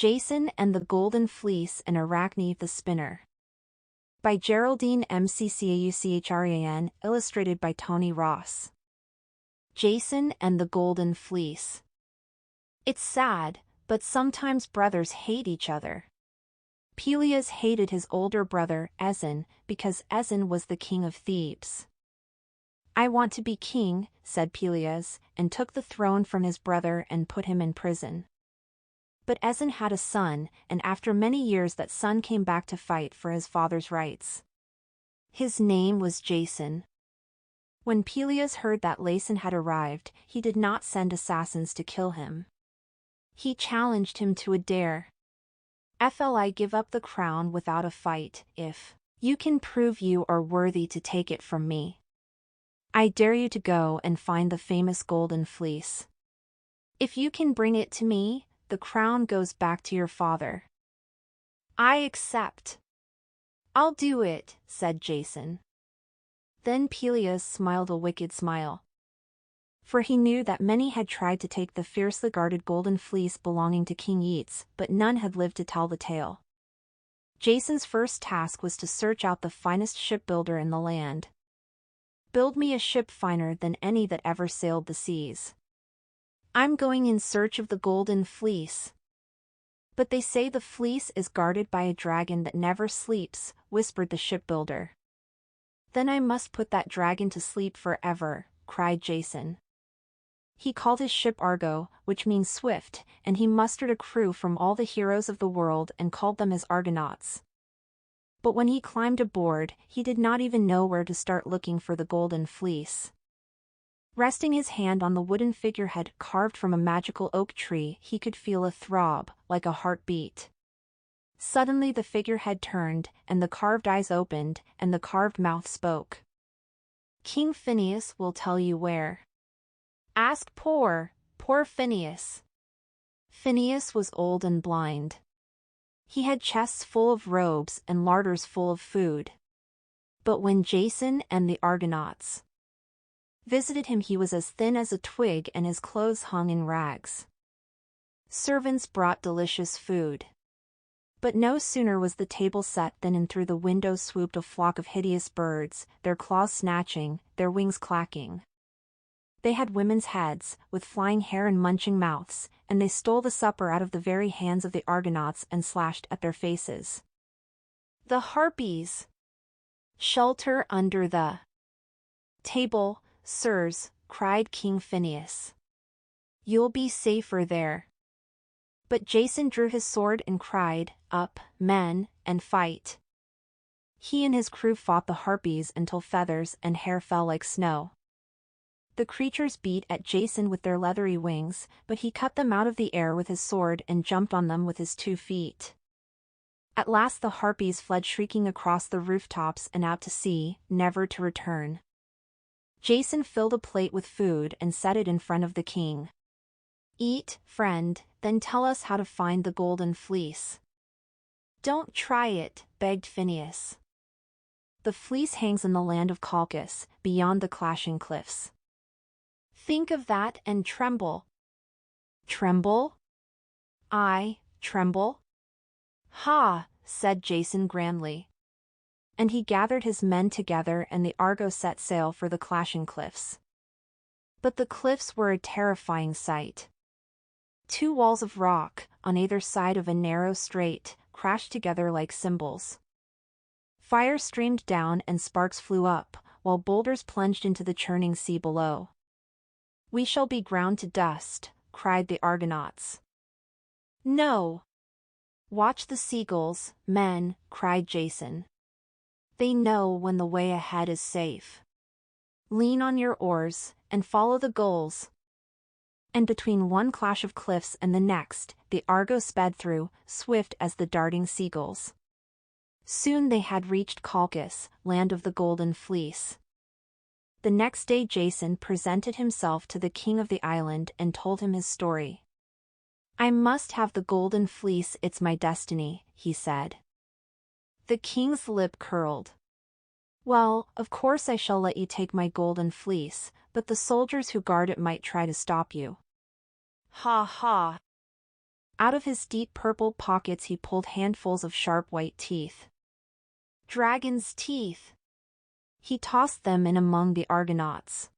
Jason and the Golden Fleece and Arachne the Spinner. By Geraldine McCaughrean, illustrated by Tony Ross. Jason and the Golden Fleece. It's sad, but sometimes brothers hate each other. Peleus hated his older brother, Ezin, because Ezin was the king of Thebes. "I want to be king," said Peleus, and took the throne from his brother and put him in prison. But Ezin had a son, and after many years that son came back to fight for his father's rights. His name was Jason. When Peleus heard that Jason had arrived, he did not send assassins to kill him. He challenged him to a dare. "I give up the crown without a fight, if you can prove you are worthy to take it from me. I dare you to go and find the famous Golden Fleece. If you can bring it to me, the crown goes back to your father." "I accept." "I'll do it," said Jason. Then Peleus smiled a wicked smile. For he knew that many had tried to take the fiercely guarded Golden Fleece belonging to King Yeats, but none had lived to tell the tale. Jason's first task was to search out the finest shipbuilder in the land. "Build me a ship finer than any that ever sailed the seas. I'm going in search of the Golden Fleece." "But they say the fleece is guarded by a dragon that never sleeps," whispered the shipbuilder. "Then I must put that dragon to sleep forever," cried Jason. He called his ship Argo, which means swift, and he mustered a crew from all the heroes of the world and called them his Argonauts. But when he climbed aboard, he did not even know where to start looking for the Golden Fleece. Resting his hand on the wooden figurehead carved from a magical oak tree, he could feel a throb, like a heartbeat. Suddenly the figurehead turned, and the carved eyes opened, and the carved mouth spoke. "King Phineas will tell you where. Ask poor Phineas." Phineas was old and blind. He had chests full of robes and larders full of food. But when Jason and the Argonauts visited him, he was as thin as a twig and his clothes hung in rags. Servants brought delicious food. But no sooner was the table set than in through the window swooped a flock of hideous birds, their claws snatching, their wings clacking. They had women's heads, with flying hair and munching mouths, and they stole the supper out of the very hands of the Argonauts and slashed at their faces. "The harpies! Shelter under the table, sirs," cried King Phineas. "You'll be safer there." But Jason drew his sword and cried, "Up, men, and fight." He and his crew fought the harpies until feathers and hair fell like snow. The creatures beat at Jason with their leathery wings, but he cut them out of the air with his sword and jumped on them with his 2 feet. At last the harpies fled shrieking across the rooftops and out to sea, never to return. Jason filled a plate with food and set it in front of the king. "Eat, friend, then tell us how to find the Golden Fleece." "Don't try it," begged Phineas. "The fleece hangs in the land of Colchis, beyond the clashing cliffs. Think of that and tremble." "Tremble? I tremble?" "Ha!" said Jason grandly. And he gathered his men together and the Argo set sail for the clashing cliffs. But the cliffs were a terrifying sight. 2 walls of rock, on either side of a narrow strait, crashed together like cymbals. Fire streamed down and sparks flew up, while boulders plunged into the churning sea below. "We shall be ground to dust," cried the Argonauts. "No! Watch the seagulls, men," cried Jason. "They know when the way ahead is safe. Lean on your oars, and follow the gulls." And between one clash of cliffs and the next, the Argo sped through, swift as the darting seagulls. Soon they had reached Colchis, land of the Golden Fleece. The next day Jason presented himself to the king of the island and told him his story. "I must have the Golden Fleece, it's my destiny," he said. The king's lip curled. "Well, of course I shall let you take my Golden Fleece, but the soldiers who guard it might try to stop you." "Ha ha! Out of his deep purple pockets he pulled handfuls of sharp white teeth. Dragon's teeth! He tossed them in among the Argonauts.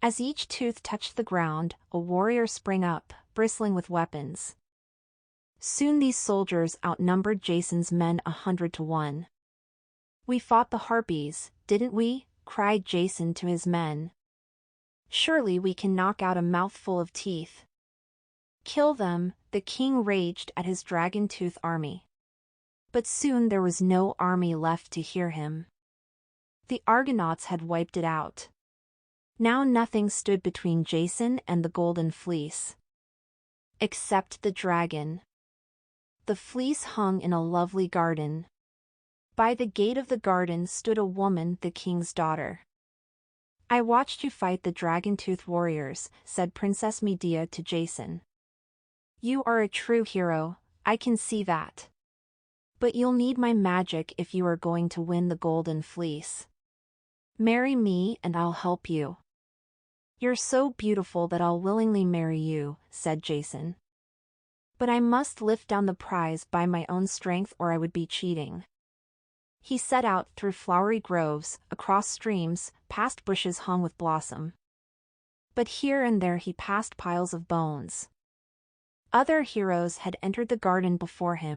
As each tooth touched the ground, a warrior sprang up, bristling with weapons. Soon these soldiers outnumbered Jason's men 100 to 1. We fought the harpies, didn't we? Cried Jason to his men. Surely we can knock out a mouthful of teeth. Kill them, the king raged at his dragon-tooth army. But soon there was no army left to hear him. The Argonauts had wiped it out. Now nothing stood between Jason and the golden fleece. Except the dragon. The fleece hung in a lovely garden. By the gate of the garden stood a woman, the king's daughter. I watched you fight the dragon-tooth warriors, said Princess Medea to Jason. You are a true hero, I can see that. But you'll need my magic if you are going to win the golden fleece. Marry me and I'll help you. You're so beautiful that I'll willingly marry you, said Jason. But I must lift down the prize by my own strength or I would be cheating. He set out through flowery groves, across streams, past bushes hung with blossom. But here and there he passed piles of bones. Other heroes had entered the garden before him,